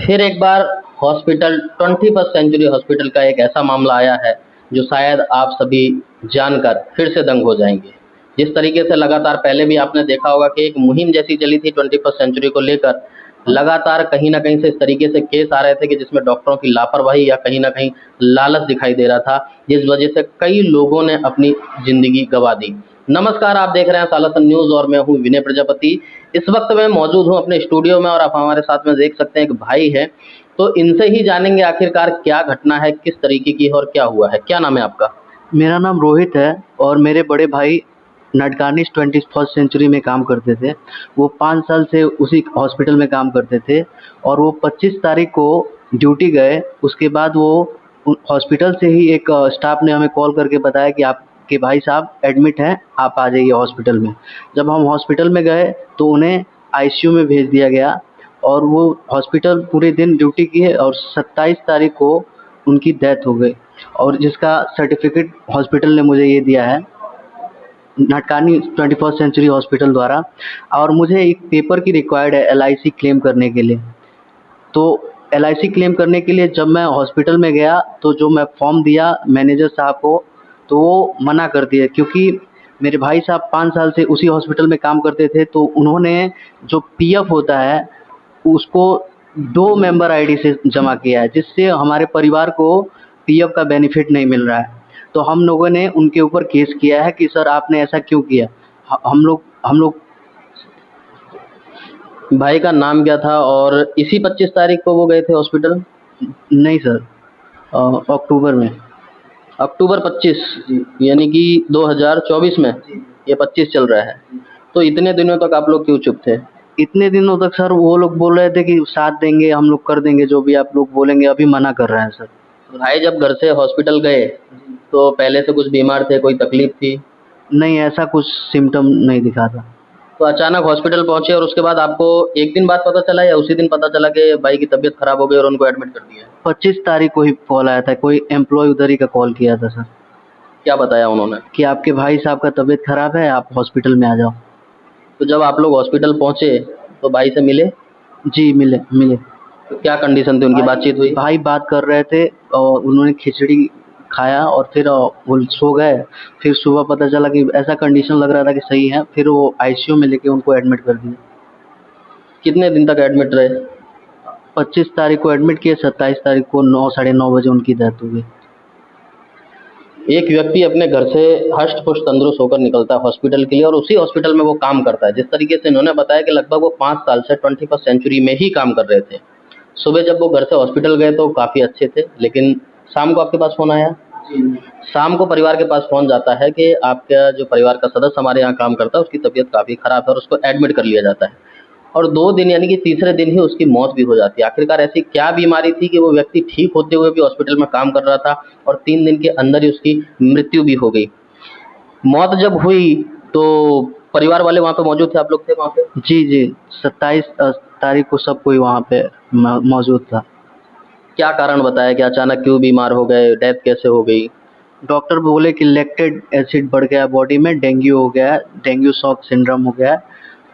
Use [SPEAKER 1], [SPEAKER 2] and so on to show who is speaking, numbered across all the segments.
[SPEAKER 1] फिर एक बार hospital 21st century hospital का एक ऐसा मामला आया है जो शायद आप सभी जानकर फिर से दंग हो जाएंगे। जिस तरीके से लगातार पहले भी आपने देखा होगा कि एक मुहिम जैसी चली थी 21st सेंचुरी को लेकर, लगातार कहीं ना कहीं से इस तरीके से केस आ रहे थे कि जिसमें डॉक्टरों की लापरवाही या कहीं ना कहीं लालच दिखाई दे रहा था, जिस वजह से कई लोगों ने अपनी जिंदगी गंवा दी। नमस्कार, आप देख रहे हैं सालासन न्यूज और मैं हूं विनय प्रजापति। इस वक्त मैं मौजूद हूं अपने स्टूडियो में और आप हमारे साथ में देख सकते हैं एक भाई है। तो इनसे ही जानेंगे आखिरकार क्या घटना है, किस तरीके की है और क्या हुआ है। क्या नाम है आपका?
[SPEAKER 2] मेरा नाम रोहित है और मेरे बड़े भाई नटकार्निश 21st सेंचुरी में काम करते थे। वो 5 साल से उसी हॉस्पिटल में काम करते थे और वो 25 तारीख को ड्यूटी गए। उसके बाद वो हॉस्पिटल से ही एक स्टाफ ने हमें कॉल करके बताया कि आपके भाई साहब एडमिट हैं, आप आ जाइए हॉस्पिटल में। जब हम हॉस्पिटल में गए तो उन्हें आईसीयू में भेज दिया गया और वो हॉस्पिटल पूरे दिन ड्यूटी किए और 27 तारीख को उनकी डेथ हो गई और जिसका सर्टिफिकेट हॉस्पिटल ने मुझे ये दिया है, नाटकानी 21st सेंचुरी हॉस्पिटल द्वारा। और मुझे एक पेपर की रिक्वायर्ड है एलआईसी क्लेम करने के लिए। तो एलआईसी क्लेम करने के लिए जब मैं हॉस्पिटल में गया तो जो मैं फॉर्म दिया मैनेजर साहब को, तो वो मना कर दिया क्योंकि मेरे भाई साहब 5 साल से उसी हॉस्पिटल में काम करते थे। तो उन्होंने जो पीएफ होता है उसको 2 मेंबर आईडी से जमा किया है, जिससे हमारे परिवार को पीएफ का बेनिफिट नहीं मिल रहा है। तो हम लोगों ने उनके ऊपर केस किया है कि सर आपने ऐसा क्यों किया। हम लोग
[SPEAKER 1] भाई का नाम क्या था और इसी 25 तारीख को वो गए थे हॉस्पिटल?
[SPEAKER 2] नहीं सर, अक्टूबर में।
[SPEAKER 1] अक्टूबर 25, यानी कि 2024 में ये 25 चल रहा है। तो इतने दिनों तक आप लोग क्यों चुप थे?
[SPEAKER 2] इतने दिनों तक सर वो लोग बोल रहे थे कि साथ देंगे, हम लोग कर देंगे जो भी आप लोग बोलेंगे। अभी मना कर रहे हैं सर।
[SPEAKER 1] भाई जब घर से हॉस्पिटल गए तो पहले से कुछ बीमार थे, कोई तकलीफ थी?
[SPEAKER 2] नहीं, ऐसा कुछ सिम्टम नहीं दिखा था।
[SPEAKER 1] तो अचानक हॉस्पिटल पहुंचे और उसके बाद आपको एक दिन बाद पता चला या उसी दिन पता चला कि भाई की तबीयत खराब हो गई और उनको एडमिट कर दिया?
[SPEAKER 2] 25 तारीख को ही कॉल आया था, कोई एम्प्लॉय उधर ही का कॉल किया था सर
[SPEAKER 1] क्या बताया उन्होंने?
[SPEAKER 2] कि आपके भाई साहब का तबीयत खराब है, आप हॉस्पिटल में आ जाओ।
[SPEAKER 1] तो जब आप लोग हॉस्पिटल पहुंचे तो भाई से मिले?
[SPEAKER 2] जी मिले मिले।
[SPEAKER 1] तो क्या कंडीशन थी, उनकी बातचीत हुई?
[SPEAKER 2] भाई बात कर रहे थे और उन्होंने खिचड़ी खाया और फिर वो सो गए। फिर सुबह पता चला कि ऐसा कंडीशन लग रहा था कि सही है, फिर वो आईसीयू में लेके उनको एडमिट कर दिया।
[SPEAKER 1] कितने दिन तक एडमिट रहे?
[SPEAKER 2] 25 तारीख को एडमिट किए, 27 तारीख को 9 साढ़े 9 बजे उनकी डेथ हो गई।
[SPEAKER 1] एक व्यक्ति अपने घर से हष्ट पुष्ट तंदुरुस्त होकर निकलता है हॉस्पिटल के लिए और उसी हॉस्पिटल में वो काम करता है। जिस तरीके से इन्होंने बताया कि लगभग वो 5 साल से 21st सेंचुरी में ही काम कर रहे थे। सुबह जब वो घर से हॉस्पिटल गए तो काफ़ी अच्छे थे, लेकिन शाम को आपके पास फ़ोन आया? शाम को परिवार के पास फ़ोन जाता है कि आपका जो परिवार का सदस्य हमारे यहाँ काम करता है उसकी तबीयत काफ़ी ख़राब है और उसको एडमिट कर लिया जाता है। और 2 दिन यानी कि तीसरे दिन ही उसकी मौत भी हो जाती है। आखिरकार ऐसी क्या बीमारी थी कि वो व्यक्ति ठीक होते हुए भी हॉस्पिटल में काम कर रहा था और 3 दिन के अंदर ही उसकी मृत्यु भी हो गई। मौत जब हुई तो परिवार वाले वहाँ पे मौजूद थे? आप लोग थे वहाँ पे?
[SPEAKER 2] जी जी, 27 तारीख को सब कोई वहाँ पे मौजूद था।
[SPEAKER 1] क्या कारण बताया कि अचानक क्यों बीमार हो गए, डेथ कैसे हो गई?
[SPEAKER 2] डॉक्टर बोले कि लैक्टेट एसिड बढ़ गया बॉडी में, डेंगू हो गया है, डेंगू शॉक सिंड्रोम हो गया है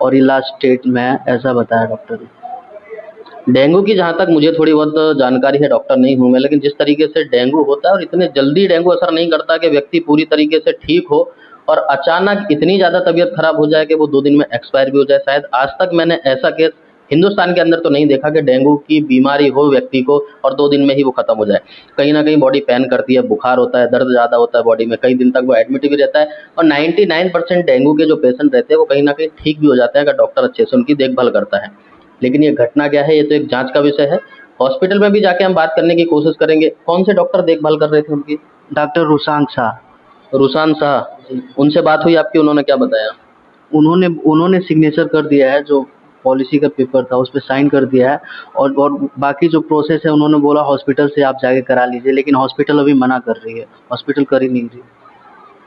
[SPEAKER 2] और ये लास्ट स्टेज में है, ऐसा बताया डॉक्टर ने।
[SPEAKER 1] डेंगू की जहाँ तक मुझे थोड़ी बहुत जानकारी है, डॉक्टर नहीं हूँ मैं, लेकिन जिस तरीके से डेंगू होता है और इतने जल्दी डेंगू असर नहीं करता कि व्यक्ति पूरी तरीके से ठीक हो और अचानक इतनी ज़्यादा तबीयत खराब हो जाए कि वो 2 दिन में एक्सपायर भी हो जाए। शायद आज तक मैंने ऐसा केस हिंदुस्तान के अंदर तो नहीं देखा कि डेंगू की बीमारी हो व्यक्ति को और 2 दिन में ही वो खत्म हो जाए। कहीं ना कहीं बॉडी पेन करती है, बुखार होता है, दर्द ज़्यादा होता है बॉडी में, कई दिन तक वो एडमिट भी रहता है और 99% डेंगू के जो पेशेंट रहते हैं वो कहीं ना कहीं ठीक भी हो जाते हैं अगर डॉक्टर अच्छे से उनकी देखभाल करता है। लेकिन ये घटना क्या है, ये तो एक जांच का विषय है। हॉस्पिटल में भी जाके हम बात करने की कोशिश करेंगे। कौन से डॉक्टर देखभाल कर रहे थे उनकी?
[SPEAKER 2] डॉक्टर रुसान शाह।
[SPEAKER 1] रुसान शाह, उनसे बात हुई आपकी? उन्होंने क्या बताया?
[SPEAKER 2] उन्होंने उन्होंने सिग्नेचर कर दिया है, जो पॉलिसी का पेपर था उस पे साइन कर दिया है और बाकी जो प्रोसेस है उन्होंने बोला हॉस्पिटल से आप जाके करा लीजिए, लेकिन हॉस्पिटल अभी मना कर रही है, हॉस्पिटल कर ही नहीं रही।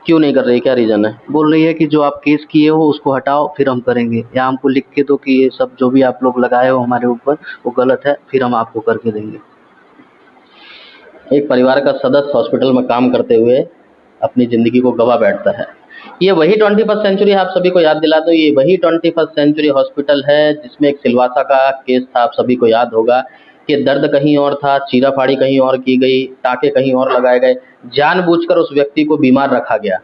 [SPEAKER 1] क्यों नहीं कर रही, क्या रीज़न है?
[SPEAKER 2] बोल रही है कि जो आप केस किए हो उसको हटाओ फिर हम करेंगे, या हमको लिख के दो कि ये सब जो भी आप लोग लगाए हो हमारे ऊपर वो गलत है, फिर हम आपको करके देंगे।
[SPEAKER 1] एक परिवार का सदस्य हॉस्पिटल में काम करते हुए अपनी ज़िंदगी को गवा बैठता है। ये वही 21st सेंचुरी है, आप सभी को याद दिला दो, ये वही 21st सेंचुरी हॉस्पिटल है जिसमें एक सिलवासा का केस था, आप सभी को याद होगा। कि दर्द कहीं और था, चीरा-फाड़ी कहीं और की गई, टाँके कहीं और लगाए गए, जानबूझकर उस व्यक्ति को बीमार रखा गया।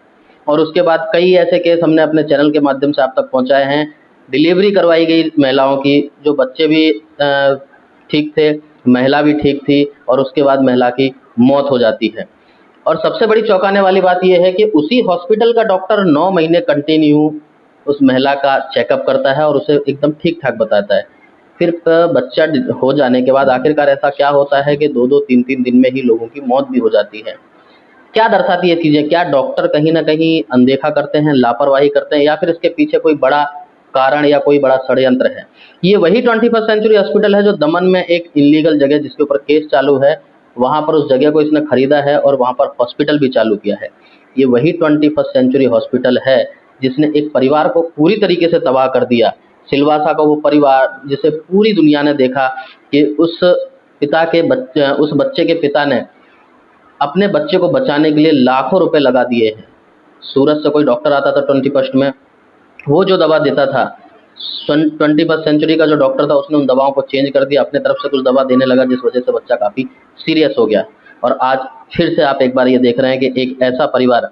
[SPEAKER 1] और उसके बाद कई ऐसे केस हमने अपने चैनल के माध्यम से आप तक पहुँचाए हैं। डिलीवरी करवाई गई महिलाओं की, जो बच्चे भी ठीक थे, महिला भी ठीक थी और उसके बाद महिला की मौत हो जाती है। और सबसे बड़ी चौंकाने वाली बात ये है कि उसी हॉस्पिटल का डॉक्टर 9 महीने कंटिन्यू उस महिला का चेकअप करता है और उसे एकदम ठीक-ठाक बताता है। फिर बच्चा हो जाने के बाद आखिरकार ऐसा क्या होता है कि 2-2 3-3 दिन में ही लोगों की मौत भी हो जाती है। क्या दर्शाती है चीज़ें? क्या डॉक्टर कहीं न कहीं अनदेखा करते हैं, लापरवाही करते हैं या फिर इसके पीछे कोई बड़ा कारण या कोई बड़ा षड्यंत्र है? ये वही 21st सेंचुरी हॉस्पिटल है जो दमन में एक इल्लीगल जगह जिसके ऊपर केस चालू है, वहाँ पर उस जगह को इसने खरीदा है और वहाँ पर हॉस्पिटल भी चालू किया है। ये वही 21st सेंचुरी हॉस्पिटल है जिसने एक परिवार को पूरी तरीके से तबाह कर दिया। सिलवासा का वो परिवार जिसे पूरी दुनिया ने देखा कि उस बच्चे के पिता ने अपने बच्चे को बचाने के लिए लाखों रुपए लगा दिए हैं। सूरत से कोई डॉक्टर आता था 21st में, वो जो दवा देता था, 21st सेंचुरी का जो डॉक्टर था उसने उन दवाओं को चेंज कर दिया, अपने तरफ से कुछ दवा देने लगा जिस वजह से बच्चा काफ़ी सीरियस हो गया। और आज फिर से आप एक बार ये देख रहे हैं कि एक ऐसा परिवार,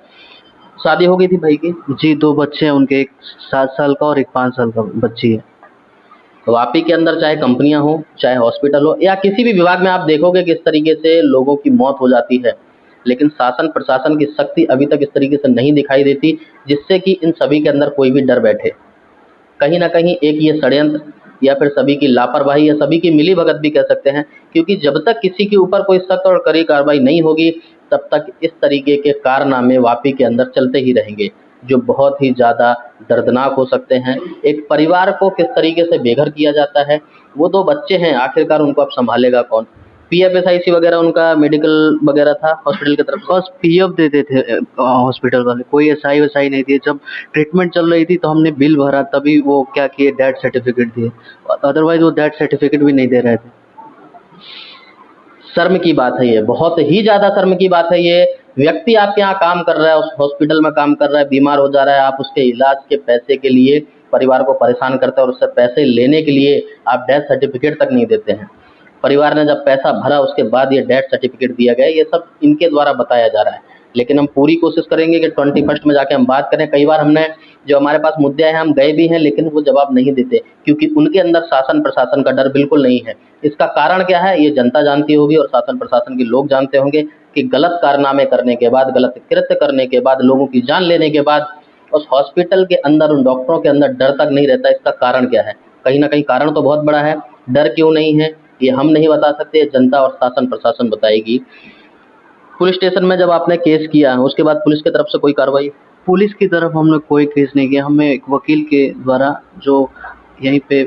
[SPEAKER 1] शादी हो गई थी भाई की,
[SPEAKER 2] जी 2 बच्चे हैं उनके, एक 7 साल का और एक 5 साल का बच्ची है।
[SPEAKER 1] वापी के अंदर चाहे कंपनियां हो, चाहे हॉस्पिटल हो या किसी भी विभाग में आप देखोगे किस तरीके से लोगों की मौत हो जाती है, लेकिन शासन प्रशासन की सख्ती अभी तक इस तरीके से नहीं दिखाई देती जिससे कि इन सभी के अंदर कोई भी डर बैठे। कहीं न कहीं एक ये षड्यंत्र या फिर सभी की लापरवाही या सभी की मिलीभगत भी कह सकते हैं, क्योंकि जब तक किसी के ऊपर कोई सख्त और कड़ी कार्रवाई नहीं होगी, तब तक इस तरीके के कारनामे वापी के अंदर चलते ही रहेंगे, जो बहुत ही ज़्यादा दर्दनाक हो सकते हैं। एक परिवार को किस तरीके से बेघर किया जाता है, वो 2 बच्चे हैं, आखिरकार उनको अब सँभालेगा कौन? पीएफएसआईसी वगैरह उनका मेडिकल वगैरह था हॉस्पिटल की तरफ से?
[SPEAKER 2] बस पीएफ देते थे हॉस्पिटल वाले, कोई एसआई वसाई नहीं दिए। जब ट्रीटमेंट चल रही थी तो हमने बिल भरा, तभी वो क्या किए, डेथ सर्टिफिकेट दिए, अदरवाइज वो डेथ सर्टिफिकेट भी नहीं दे रहे थे।
[SPEAKER 1] शर्म की बात है ये, बहुत ही ज़्यादा शर्म की बात है ये। व्यक्ति आपके यहाँ काम कर रहा है, उस हॉस्पिटल में काम कर रहा है, बीमार हो जा रहा है, आप उसके इलाज के पैसे के लिए परिवार को परेशान करते हैं और उससे पैसे लेने के लिए आप डेथ सर्टिफिकेट तक नहीं देते हैं। परिवार ने जब पैसा भरा उसके बाद ये डेथ सर्टिफिकेट दिया गया, ये सब इनके द्वारा बताया जा रहा है। लेकिन हम पूरी कोशिश करेंगे कि 21st में जाके हम बात करें। कई बार हमने जो हमारे पास मुद्दे हैं हम गए भी हैं, लेकिन वो जवाब नहीं देते क्योंकि उनके अंदर शासन प्रशासन का डर बिल्कुल नहीं है। इसका कारण क्या है ये जनता जानती होगी और शासन प्रशासन के लोग जानते होंगे कि गलत कारनामे करने के बाद, गलत कृत्य करने के बाद, लोगों की जान लेने के बाद उस हॉस्पिटल के अंदर उन डॉक्टरों के अंदर डर तक नहीं रहता। इसका कारण क्या है? कहीं ना कहीं कारण तो बहुत बड़ा है। डर क्यों नहीं है ये हम नहीं बता सकते, जनता और शासन प्रशासन बताएगी। पुलिस स्टेशन में जब आपने केस किया उसके बाद पुलिस की तरफ से कोई कार्रवाई?
[SPEAKER 2] पुलिस की तरफ हमने कोई केस नहीं किया, हमें एक वकील के द्वारा, जो यहीं पे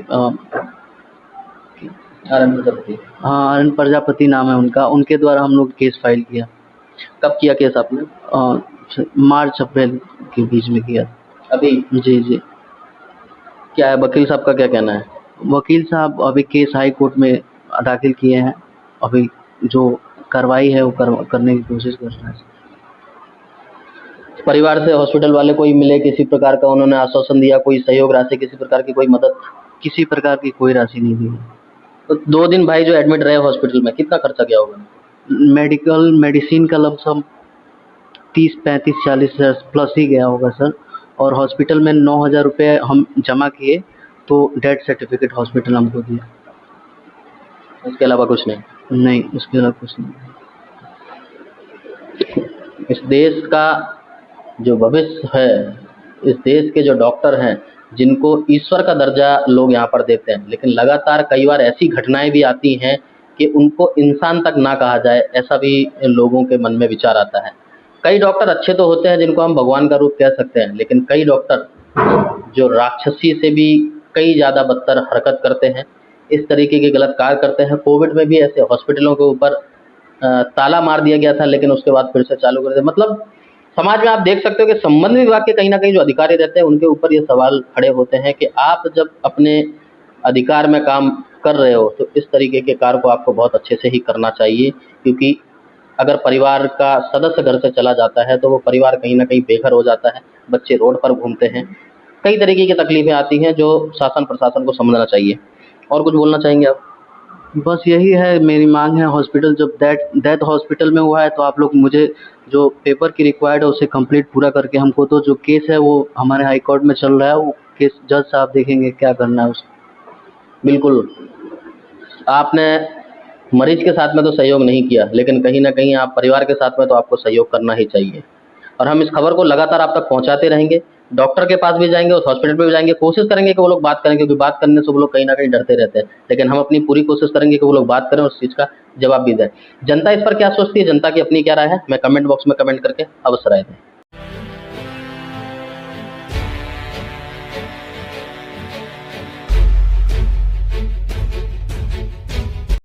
[SPEAKER 2] हाँ आनंद प्रजापति नाम है उनका, उनके द्वारा हम लोग केस फाइल किया।
[SPEAKER 1] कब किया केस आपने?
[SPEAKER 2] मार्च अप्रैल के बीच में किया।
[SPEAKER 1] अभी?
[SPEAKER 2] जी जी।
[SPEAKER 1] क्या है वकील साहब का क्या कहना है?
[SPEAKER 2] वकील साहब अभी केस हाई कोर्ट में दाखिल किए हैं, अभी जो कार्रवाई है वो करने की कोशिश कर रहे हैं।
[SPEAKER 1] परिवार से हॉस्पिटल वाले कोई मिले, किसी प्रकार का उन्होंने आश्वासन दिया, कोई सहयोग राशि, किसी प्रकार की कोई मदद?
[SPEAKER 2] किसी प्रकार की कोई राशि नहीं दी।
[SPEAKER 1] तो 2 दिन भाई जो एडमिट रहे हॉस्पिटल में, कितना खर्चा गया होगा?
[SPEAKER 2] मेडिकल मेडिसिन का लमसम 30-35-40 हज़ार प्लस ही गया होगा सर। और हॉस्पिटल में 9,000 रुपये हम जमा किए तो डेथ सर्टिफिकेट हॉस्पिटल हमको दिया।
[SPEAKER 1] इसके अलावा कुछ नहीं?
[SPEAKER 2] नहीं, उसके अलावा कुछ नहीं।
[SPEAKER 1] इस देश का जो भविष्य है, इस देश के जो डॉक्टर हैं, जिनको ईश्वर का दर्जा लोग यहाँ पर देते हैं, लेकिन लगातार कई बार ऐसी घटनाएं भी आती हैं कि उनको इंसान तक ना कहा जाए, ऐसा भी लोगों के मन में विचार आता है। कई डॉक्टर अच्छे तो होते हैं जिनको हम भगवान का रूप कह सकते हैं, लेकिन कई डॉक्टर जो राक्षसी से भी कई ज़्यादा बदतर हरकत करते हैं, इस तरीके के गलत कार्य करते हैं। कोविड में भी ऐसे हॉस्पिटलों के ऊपर ताला मार दिया गया था, लेकिन उसके बाद फिर से चालू कर दिया। मतलब समाज में आप देख सकते हो कि संबंधित विभाग के कहीं ना कहीं जो अधिकारी रहते हैं उनके ऊपर ये सवाल खड़े होते हैं कि आप जब अपने अधिकार में काम कर रहे हो तो इस तरीके के कार्य को आपको बहुत अच्छे से ही करना चाहिए, क्योंकि अगर परिवार का सदस्य घर से चला जाता है तो वो परिवार कहीं ना कहीं बेघर हो जाता है, बच्चे रोड पर घूमते हैं, कई तरीके की तकलीफें आती हैं जो शासन प्रशासन को समझना चाहिए। और कुछ बोलना चाहेंगे आप?
[SPEAKER 2] बस यही है मेरी मांग है। हॉस्पिटल जब डेथ हॉस्पिटल में हुआ है तो आप लोग मुझे जो पेपर की रिक्वायर्ड है उसे कंप्लीट पूरा करके हमको तो जो केस है वो हमारे हाई कोर्ट में चल रहा है, वो केस जज साहब देखेंगे क्या करना है उसको।
[SPEAKER 1] बिल्कुल, आपने मरीज के साथ में तो सहयोग नहीं किया, लेकिन कहीं न कहीं आप परिवार के साथ में तो आपको सहयोग करना ही चाहिए। और हम इस खबर को लगातार आप तक पहुँचाते रहेंगे। डॉक्टर के पास भी जाएँगे, उस हॉस्पिटल पे भी जाएँगे, कोशिश करेंगे कि वो लोग बात करें, क्योंकि बात करने से वो लोग कहीं न कहीं डरते रहते हैं। लेकिन हम अपनी पूरी कोशिश करेंगे कि वो लोग बात करें और उस चीज़ का जवाब भी दें। जनता इस पर क्या सोचती है, जनता की अपनी क्या राय है, मैं कमेंट बॉक्स में कमेंट करके अवश्य राय दें।